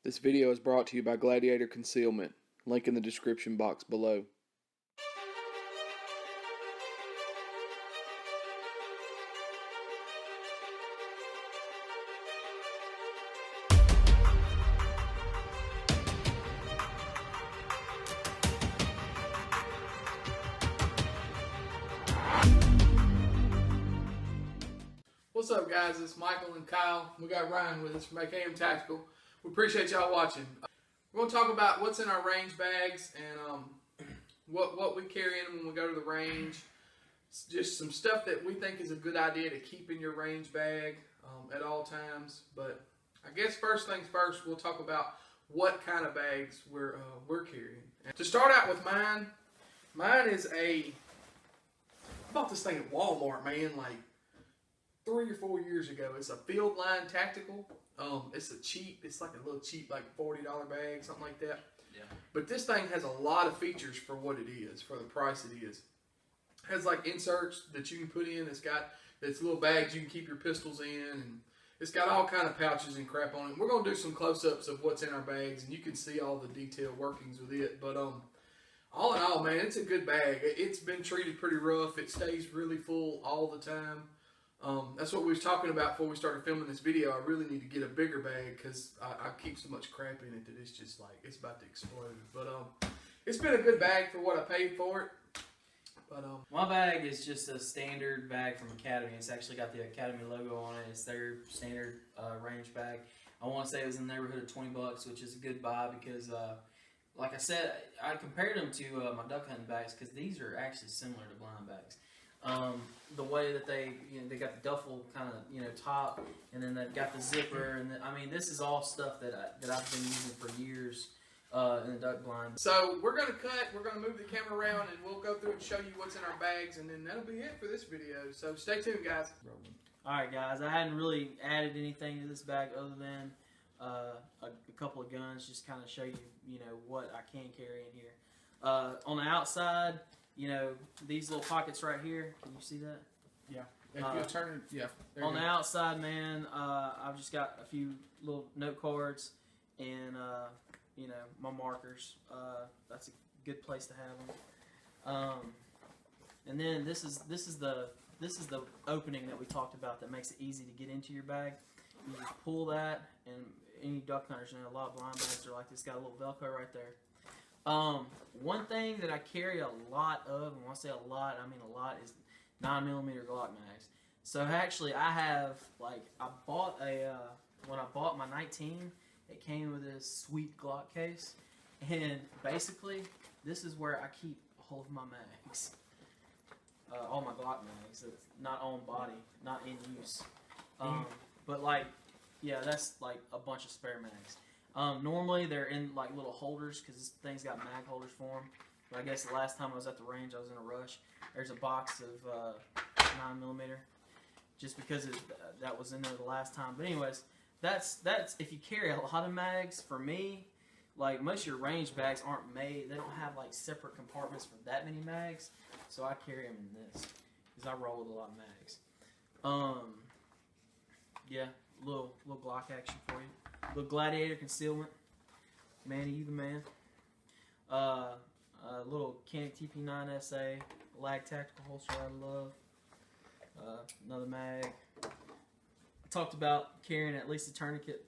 This video is brought to you by Gladiator Concealment. Link in the description box below. What's up, guys? It's Michael and Kyle. We got Ryan with us from AKM Tactical. We appreciate y'all watching. We're going to talk about what's in our range bags and what we carry in them when we go to the range. It's just some stuff that we think is a good idea to keep in your range bag at all times. But I guess first things first, we'll talk about what kind of bags we're carrying. And to start out with mine is I bought this thing at Walmart, man, like 3 or 4 years ago. It's a Field Line Tactical. It's like a little cheap, like $40 bag, something like that. Yeah. But this thing has a lot of features for what it is, for the price it is. It has like inserts that you can put in. It's little bags you can keep your pistols in, and it's got all kind of pouches and crap on it. We're gonna do some close-ups of what's in our bags, and you can see all the detailed workings with it. But all in all, man, it's a good bag. It's been treated pretty rough. It stays really full all the time. That's what we was talking about before we started filming this video. I really need to get a bigger bag because I keep so much crap in it that it's just like, it's about to explode. But it's been a good bag for what I paid for it. But my bag is just a standard bag from Academy. It's actually got the Academy logo on it. It's their standard range bag. I want to say it was in the neighborhood of $20, which is a good buy because, like I said, I compared them to my duck hunting bags because these are actually similar to blind bags. The way that they got the duffel kind of, top, and then they've got the zipper, and I mean, this is all stuff that I've been using for years in the duck blind. So we're gonna move the camera around, and we'll go through and show you what's in our bags, and then that'll be it for this video. So stay tuned, guys. All right, guys, I hadn't really added anything to this bag other than a couple of guns, just kind of show you, what I can carry in here. On the outside, these little pockets right here. Can you see that? Yeah. If you turn it, yeah. On the outside, man, I've just got a few little note cards and my markers. That's a good place to have them. And then this is the opening that we talked about that makes it easy to get into your bag. You just pull that, and any duck hunters know a lot of blind bags are like this. Got a little Velcro right there. One thing that I carry a lot of, and when I say a lot, I mean a lot, is 9mm Glock mags. So actually, I have, when I bought my 19, it came with this sweet Glock case, and basically, this is where I keep all of my mags. All my Glock mags, it's not on body, not in use. But that's like a bunch of spare mags. Normally they're in like little holders because this thing's got mag holders for them. But I guess the last time I was at the range, I was in a rush. There's a box of 9mm, just because that was in there the last time. But anyways, that's if you carry a lot of mags. For me, like most of your range bags aren't made. They don't have like separate compartments for that many mags. So I carry them in this because I roll with a lot of mags. Yeah, little Glock action for you. Little Gladiator Concealment. Manny, you the man. Little Canik TP9SA. Lag Tactical holster I love. Another mag. I talked about carrying at least a tourniquet.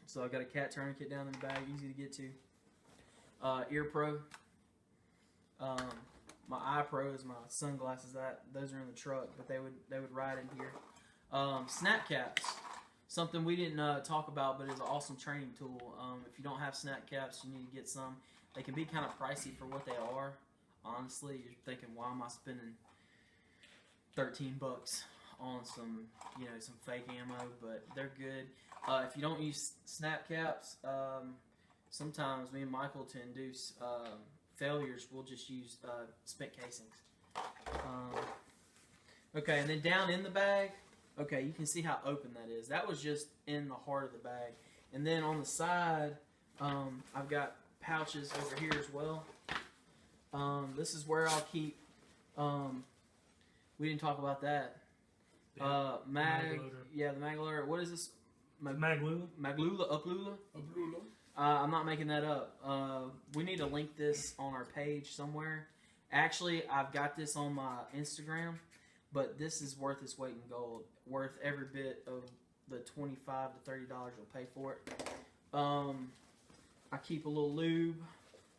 So I got a cat tourniquet down in the bag, easy to get to. Ear Pro. My eye pros, my sunglasses, those are in the truck, but they would ride in here. Snap caps. Something we didn't talk about, but is an awesome training tool. If you don't have snap caps, you need to get some. They can be kind of pricey for what they are. Honestly, you're thinking, why am I spending $13 on some fake ammo? But they're good. If you don't use snap caps, sometimes me and Michael, to induce failures, we'll just use spent casings. Okay, and then down in the bag. Okay, you can see how open that is. That was just in the heart of the bag. And then on the side, I've got pouches over here as well. This is where I'll keep, we didn't talk about that. Mag loader. Yeah, the mag loader. What is this? Maglula. Maglula, Uplula. I'm not making that up. We need to link this on our page somewhere. Actually, I've got this on my Instagram, but this is worth its weight in gold. Worth every bit of the $25 to $30 you'll pay for it. I keep a little lube.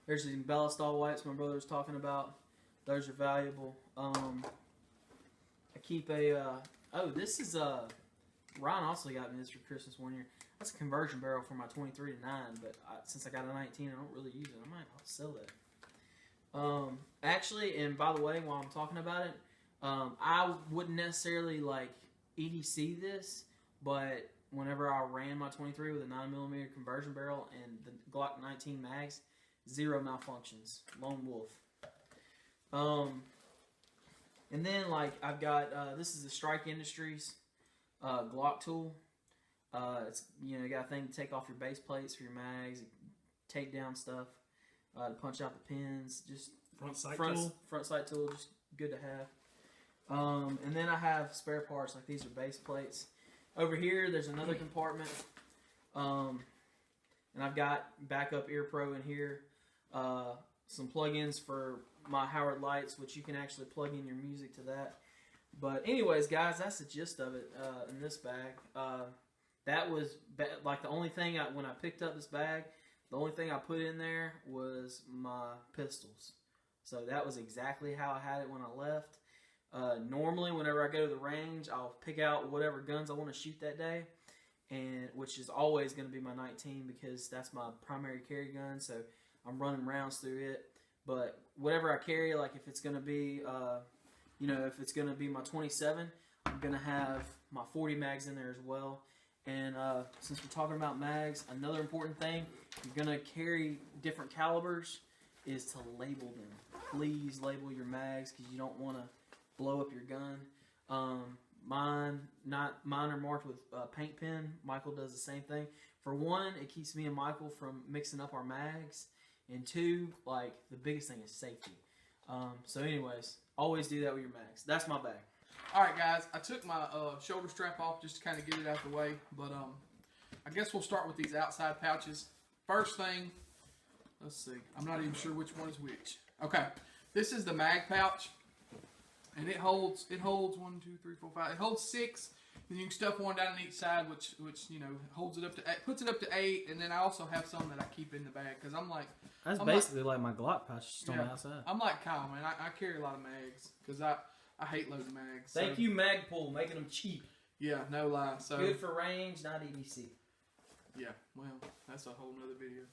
There's the Ballistol wipes my brother was talking about. Those are valuable. I keep a. This is Ryan also got me this for Christmas one year. That's a conversion barrel for my 23 to 9, but since I got a 19, I don't really use it. I might sell that. Actually, and by the way, while I'm talking about it, I wouldn't necessarily like EDC this, but whenever I ran my 23 with a 9mm conversion barrel and the Glock 19 mags, 0 malfunctions. Lone wolf. And then like I've got this is the Strike Industries Glock tool. It's you got a thing to take off your base plates for your mags, take down stuff, to punch out the pins. Just Front sight tool, just good to have. And then I have spare parts like these are base plates. Over here, there's another compartment, and I've got backup ear pro in here. Some plugins for my Howard lights, which you can actually plug in your music to that. But anyways, guys, that's the gist of it in this bag. That was like the only thing when I picked up this bag, the only thing I put in there was my pistols. So that was exactly how I had it when I left. Normally, whenever I go to the range, I'll pick out whatever guns I want to shoot that day, and which is always going to be my 19 because that's my primary carry gun. So I'm running rounds through it. But whatever I carry, like if it's going to be, if it's going to be my 27, I'm going to have my 40 mags in there as well. And since we're talking about mags, another important thing, you're going to carry different calibers, is to label them. Please label your mags because you don't want to blow up your gun. Mine are marked with paint pen. Michael does the same thing. For one, it keeps me and Michael from mixing up our mags. And two, like the biggest thing is safety. So anyways, always do that with your mags. That's my bag. All right, guys. I took my shoulder strap off just to kind of get it out of the way. But I guess we'll start with these outside pouches. First thing, let's see. I'm not even sure which one is which. Okay, this is the mag pouch, and it holds 1, 2, 3, 4, 5. It holds 6. And you can stuff one down on each side, which holds it up to 8, puts it up to 8. And then I also have some that I keep in the bag because I'm like. That's basically like my Glock pouch just on the outside. I'm like Kyle, man. I carry a lot of mags because I hate loading mags. Thank you, Magpul, making them cheap. Yeah, no lie. So good for range, not EDC. Yeah, well, that's a whole nother video.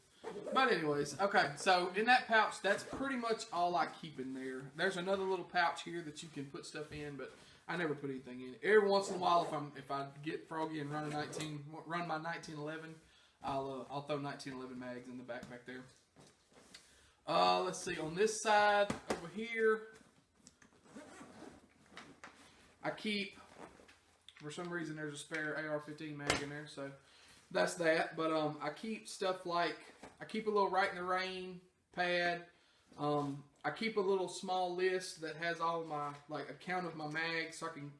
But anyways, okay. So in that pouch, that's pretty much all I keep in there. There's another little pouch here that you can put stuff in, but I never put anything in it. Every once in a while, if I get froggy and run my 1911, I'll throw 1911 mags in the backpack there. Let's see, on this side over here, I keep, for some reason there's a spare AR-15 mag in there, so that's that. But I keep stuff like, I keep a little Right in the Rain pad. I keep a little small list that has all my, like, a count of my mags, so I can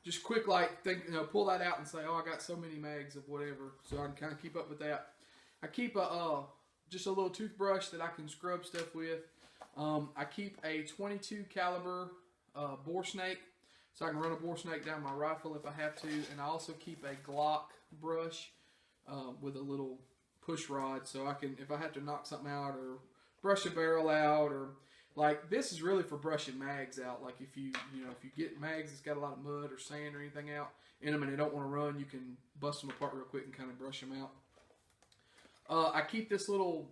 just quick, like, pull that out and say, oh, I got so many mags of whatever, so I can kind of keep up with that. I keep just a little toothbrush that I can scrub stuff with. I keep a 22 caliber bore snake, so I can run a bore snake down my rifle if I have to. And I also keep a Glock brush with a little push rod, so I can, if I have to knock something out or brush a barrel out, or like this is really for brushing mags out. Like if you get mags that's got a lot of mud or sand or anything out in them and they don't want to run, you can bust them apart real quick and kind of brush them out. I keep this little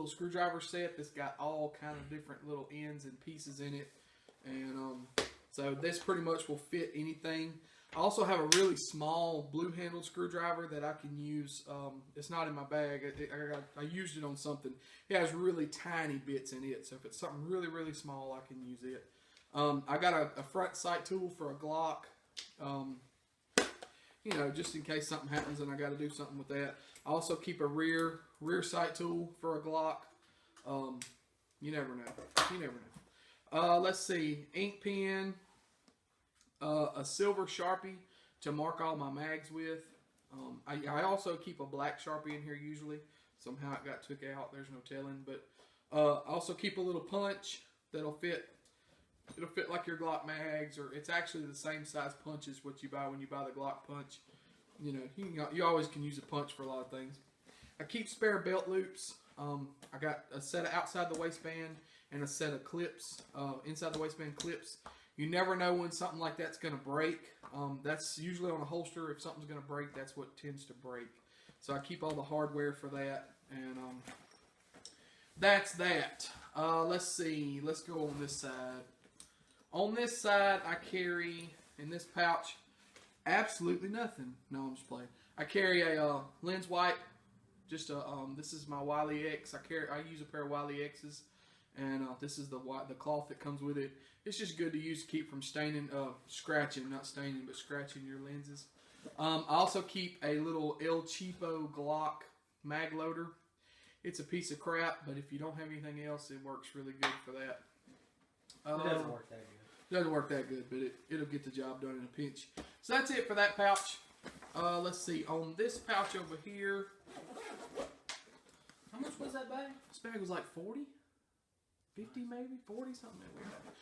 screwdriver set that's got all kind of different little ends and pieces in it, and so this pretty much will fit anything. I also have a really small blue-handled screwdriver that I can use. It's not in my bag. I used it on something. It has really tiny bits in it, so if it's something really, really small, I can use it. I got a front sight tool for a Glock, just in case something happens and I got to do something with that. I also keep a rear sight tool for a Glock. You never know. Let's see, ink pen. A silver Sharpie to mark all my mags with. I also keep a black Sharpie in here usually. Somehow it got took out. There's no telling. But I also keep a little punch that'll fit. It'll fit like your Glock mags, or it's actually the same size punch as what you buy when you buy the Glock punch. You know, you always can use a punch for a lot of things. I keep spare belt loops. I got a set of outside the waistband and a set of clips, inside the waistband clips. You never know when something like that's going to break. That's usually on a holster. If something's going to break, that's what tends to break. So I keep all the hardware for that. And that's that. Let's see. Let's go on this side. On this side, I carry, in this pouch, absolutely nothing. No, I'm just playing. I carry a lens wipe. Just this is my Wiley X. I use a pair of Wiley X's, and this is the cloth that comes with it. It's just good to use to keep from staining, scratching, not staining, but scratching your lenses. I also keep a little El Cheapo Glock mag loader. It's a piece of crap, but if you don't have anything else, it works really good for that. It doesn't work that good. Doesn't work that good, but it'll get the job done in a pinch. So that's it for that pouch. Let's see. On this pouch over here, How much was that bag? this bag was like 40, 50 maybe, 40 something like that.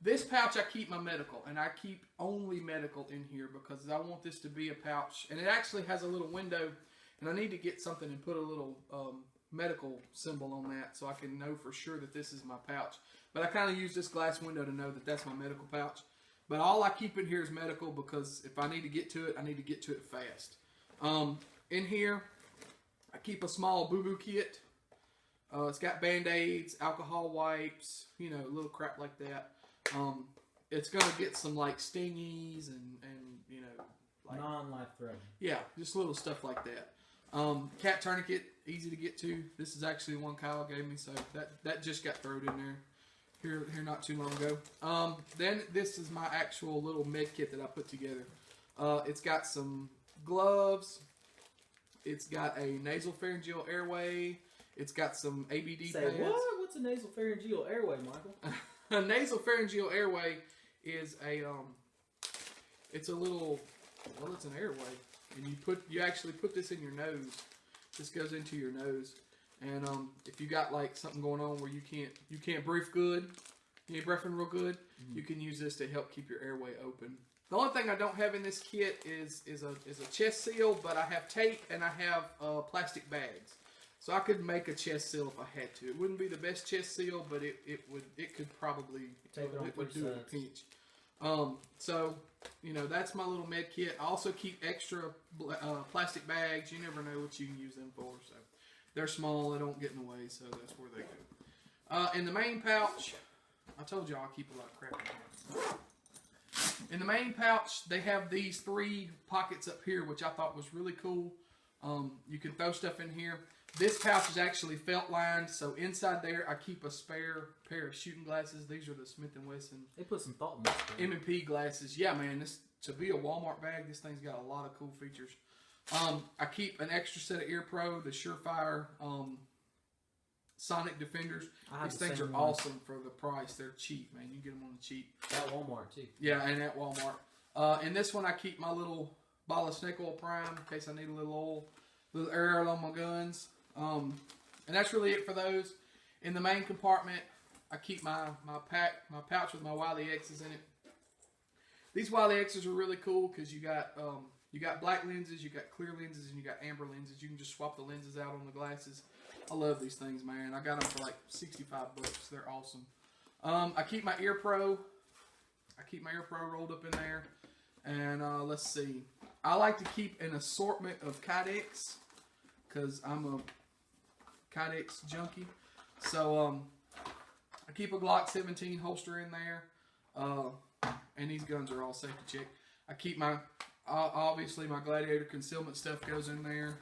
This pouch I keep my medical, and I keep only medical in here because I want this to be a pouch, and it actually has a little window, and I need to get something and put a little medical symbol on that so I can know for sure that this is my pouch. But I kind of use this glass window to know that that's my medical pouch. But all I keep in here is medical because if I need to get to it, I need to get to it fast. In here, I keep a small boo-boo kit. It's got Band-Aids, alcohol wipes, you know, little crap like that. It's going to get some, like, stingies and you know, like, Non-life-threatening. yeah, just little stuff like that. Cat tourniquet, easy to get to. This is actually one Kyle gave me, so that just got thrown in there here not too long ago. Then this is my actual little med kit that I put together. It's got some gloves. It's got a nasopharyngeal airway. It's got some ABD Say pads. what? What's a nasopharyngeal airway, Michael? A nasopharyngeal airway is it's a little, well, it's an airway, and you actually put this in your nose. This goes into your nose, and if you got like something going on where you can't breathe good, you ain't breathing real good, you can use this to help keep your airway open. The only thing I don't have in this kit is a chest seal, but I have tape and I have plastic bags. So I could make a chest seal if I had to. It wouldn't be the best chest seal, but it could probably Take it on would three do it a sides. pinch. So you know, that's my little med kit. I also keep extra plastic bags. You never know what you can use them for. So they're small, they don't get in the way, so that's where they go. In the main pouch, I told y'all I keep a lot of crap in here. In the main pouch, they have these 3 pockets up here, which I thought was really cool. You can throw stuff in here. This pouch is actually felt lined, so inside there I keep a spare pair of shooting glasses. These are the Smith & Wesson They put some thought in this thing. M&P glasses. Yeah, man, to be a Walmart bag, this thing's got a lot of cool features. I keep an extra set of Ear Pro, the Surefire Sonic Defenders. I have These the things are same one. awesome for the price. They're cheap, man. You can get them on the cheap. At Walmart, too. Yeah, and at Walmart. In this one, I keep my little bottle of snake oil prime in case I need a little oil, little air on my guns. And that's really it for those. In the main compartment, I keep my pouch with my Wiley X's in it. These Wiley X's are really cool because you got black lenses, you got clear lenses, and you got amber lenses. You can just swap the lenses out on the glasses. I love these things, man. I got them for like $65. They're awesome. I keep my Ear Pro. I keep my Ear Pro rolled up in there. And let's see. I like to keep an assortment of Kydex because I'm a Kydex junkie. So I keep a Glock 17 holster in there. And these guns are all safety check. I keep my, obviously my Gladiator concealment stuff goes in there.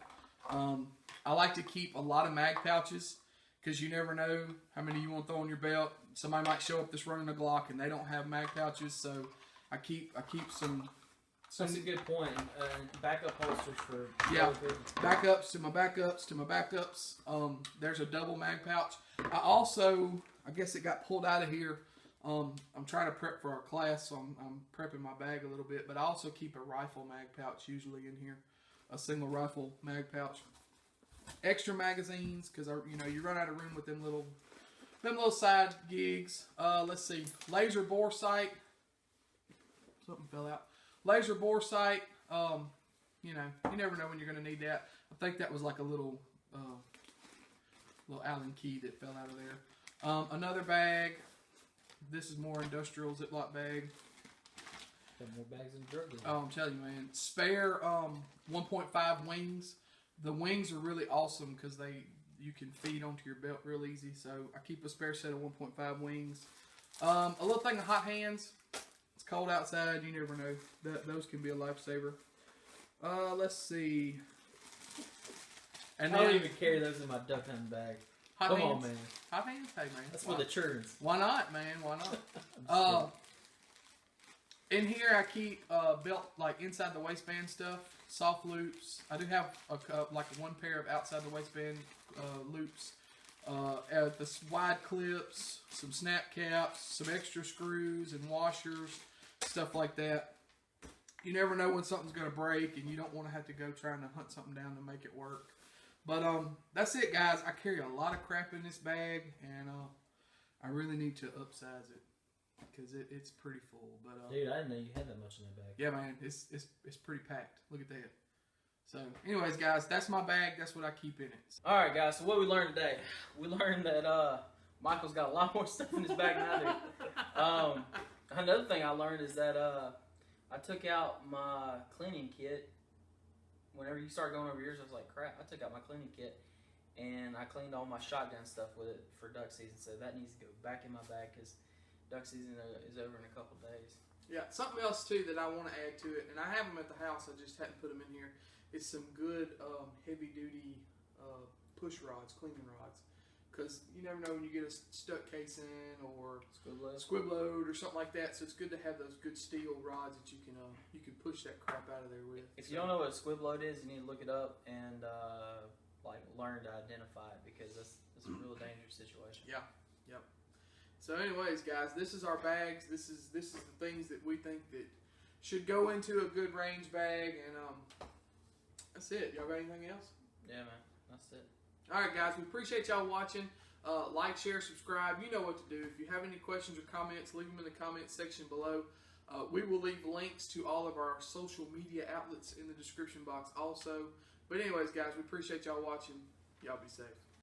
I like to keep a lot of mag pouches because you never know how many you want to throw on your belt. Somebody might show up that's running a Glock and they don't have mag pouches, so I keep some That's a good point. Backup holsters for Yeah. really good. backups to my backups to my backups. There's a double mag pouch. I guess it got pulled out of here. I'm trying to prep for our class, so I'm prepping my bag a little bit. But I also keep a rifle mag pouch usually in here. a single rifle mag pouch. Extra magazines, because you run out of room with them little side gigs. Let's see, laser bore sight. Something fell out. Laser bore sight. You never know when you're going to need that. I think that was like a little Allen key that fell out of there. Another bag. This is more industrial Ziploc bag. Got more bags than drug dealers. Oh, I'm telling you, man. Spare 1.5 wings. The wings are really awesome because you can feed onto your belt real easy. So I keep a spare set of 1.5 wings. A little thing of hot hands. It's cold outside. You never know. Those can be a lifesaver. Let's see. And I don't then even carry those in my duck hunting bag. hot Come hands. on, man. Hot hands. Hey, man. That's for the churns. Why not, man? Why not? In here, I keep belt like inside the waistband stuff, soft loops. I do have one pair of outside the waistband loops, the wide clips, some snap caps, some extra screws and washers, stuff like that. You never know when something's going to break, and you don't want to have to go trying to hunt something down to make it work. But that's it, guys. I carry a lot of crap in this bag, and I really need to upsize it. Because it's pretty full, but Dude, I didn't know you had that much in that bag. yeah, man, it's pretty packed. Look at that. So, anyways, guys, that's my bag. That's what I keep in it. All right, guys. So what we learned today? We learned that Michael's got a lot more stuff in his bag than I do. Another thing I learned is that I took out my cleaning kit. Whenever you start going over yours, I was like, crap. I took out my cleaning kit and I cleaned all my shotgun stuff with it for duck season. So that needs to go back in my bag because duck season is over in a couple days. Yeah, something else too that I want to add to it, and I have them at the house. I just hadn't put them in here. Is some good heavy duty push rods, cleaning rods, because you never know when you get a stuck casing or squib load or something like that. So it's good to have those good steel rods that you can push that crap out of there with. If you don't know what a squib load is, you need to look it up and learn to identify it because it's a real dangerous situation. Yeah. Yep. So, anyways, guys, this is our bags. This is the things that we think that should go into a good range bag, and that's it. Y'all got anything else? Yeah, man, that's it. All right, guys, we appreciate y'all watching. Like, share, subscribe. You know what to do. If you have any questions or comments, leave them in the comments section below. We will leave links to all of our social media outlets in the description box also. But anyways, guys, we appreciate y'all watching. Y'all be safe.